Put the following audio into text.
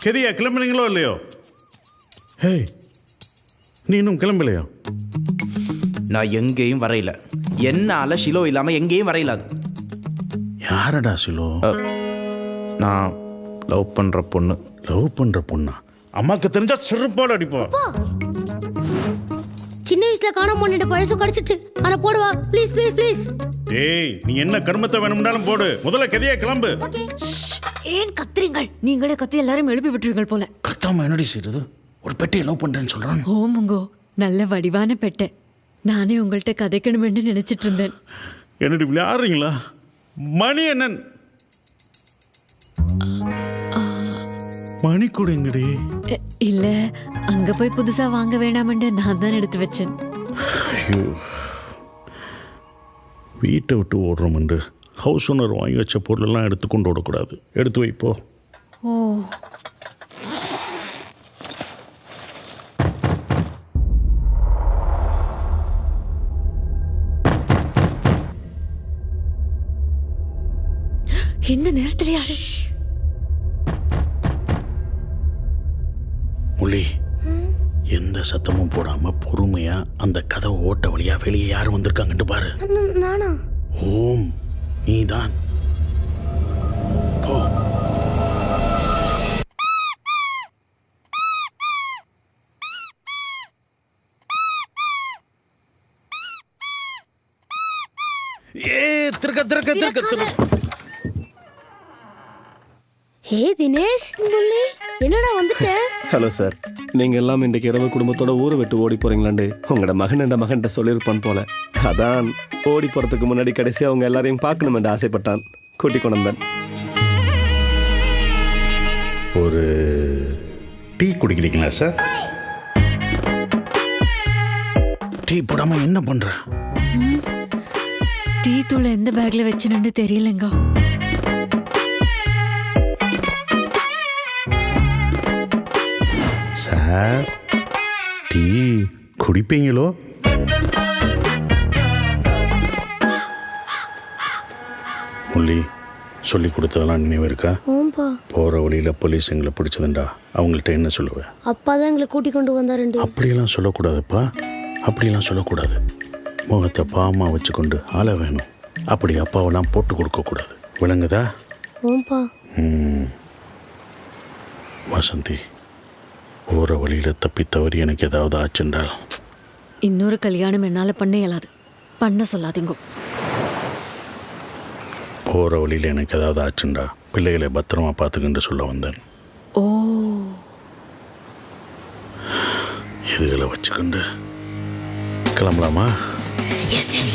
கெதியா கிளம்புனீங்களோ இல்லையோ? ஹேய், நீ இன்னும் கிளம்பலையா? நான் எங்கேயும் வரையில. என்னால ஷிலோ இல்லாம எங்கேயும் வரையில. அது யாரடா ஷிலோ? நான் லவ் பண்ற பொண்ணு. லவ் பண்ற பொண்ணா? அம்மாக்கு தெரிஞ்சா சிறுப்பாடு அடிப்பா. சின்ன வயசுல காணாம பண்ணிட்ட பழசு கடிச்சிட்டு அத போடுவா ப்ளீஸ் ப்ளீஸ் ப்ளீஸ். டேய், நீ என்ன கர்மத்தை வேணும்னாலும் போடு, முதல்ல கெதியா கிளம்பு. ஏன் கத்துறீங்கள்? நீங்களே கத்தி எல்லாரும் எழுப்பி விட்டுருங்கள் போல. கத்தாம என்னடி செய்யுது? ஒரு பெட்டியை லவ் பண்றேன்னு சொல்றான். ஓமுங்கோ, நல்ல வடிவான பெட்டை. நானே உங்கள்கிட்ட கதைக்கணும்னு நினைச்சிட்டு இருந்தேன். என்னடி விளையாடுறீங்களா? மணி என்னன் மணி கூட எங்கடி? இல்ல, அங்க போய் புதுசா வாங்க வேணாமண்டு நான் தான் எடுத்து வச்சேன். ஐயோ, வீட்டை விட்டு ஓடுறோம்ண்டு ஹவுஸ் ஓனர் வாங்கி வச்ச பொருளெல்லாம் எடுத்து கொண்டு ஓடக்கூடாது. எடுத்து வைப்போ. ஓ, இந்த நேரத்துல யாரு? முலி, எந்த சத்தமும் போடாம பொறுமையா அந்த கதவை ஓட்ட வழியா வெளியே யாரும் வந்திருக்காங்கன்னு பாரு. நானா? ஓம், நீதான். போ. ஏ, திருக்க திருக்க திருக்க திருக்க. ஹே தினேஷ், முள்ளி என்னடா வந்துட்ட? ஹலோ சார், நீங்கள் எல்லாம் இன்றைக்கு இரவு குடும்பத்தோட ஊரை விட்டு ஓடி போகிறீங்களாண்டு உங்களோட மகன்கிட்ட சொல்லியிருப்பான் போல. அதான் ஓடி போகிறதுக்கு முன்னாடி கடைசியாக அவங்க எல்லாரையும் பார்க்கணுமென்று ஆசைப்பட்டான். கூட்டி கொண்டு வந்தேன். ஒரு டீ குடிக்கிறீங்களா சார்? டீ போடாம என்ன பண்ற? டீ தூளை எந்த பேக்ல வச்சுன்னு தெரியலங்க. Sir, tea குடிப்பீங்களோ? முள்ளி, சொல்லி கொடுத்ததெல்லாம் நினைவு இருக்கா? ஓம்பா, போகிற வழியில் போலீஸ் எங்களை பிடிச்சதுண்டா, அவங்கள்ட்ட என்ன சொல்லுவேன்? அப்பா தான் எங்களை கூட்டி கொண்டு வந்தாருண்டு. அப்படியெல்லாம் சொல்லக்கூடாதுப்பா, அப்படியெல்லாம் சொல்லக்கூடாது. முகத்தை பாமா வச்சுக்கொண்டு ஆள வேணும். அப்படி அப்பாவெல்லாம் போட்டு கொடுக்கக்கூடாது, விளங்குதா? ஓம்பா. வசந்தி, போகிற வழியில் தப்பி தவறி எனக்கு ஏதாவது ஆச்சுண்டால் இன்னொரு கல்யாணம் என்னால பண்ண இயலாது. பண்ண சொல்லாதீங்க. போகிற வழியில் எனக்கு ஏதாவது ஆச்சுண்டா பிள்ளைகளை பத்திரமா பார்த்துக்கிட்டு சொல்ல வந்தேன். ஓ, இதுகளை வச்சுக்கிண்டு கிளம்பலாமா? Yes daddy.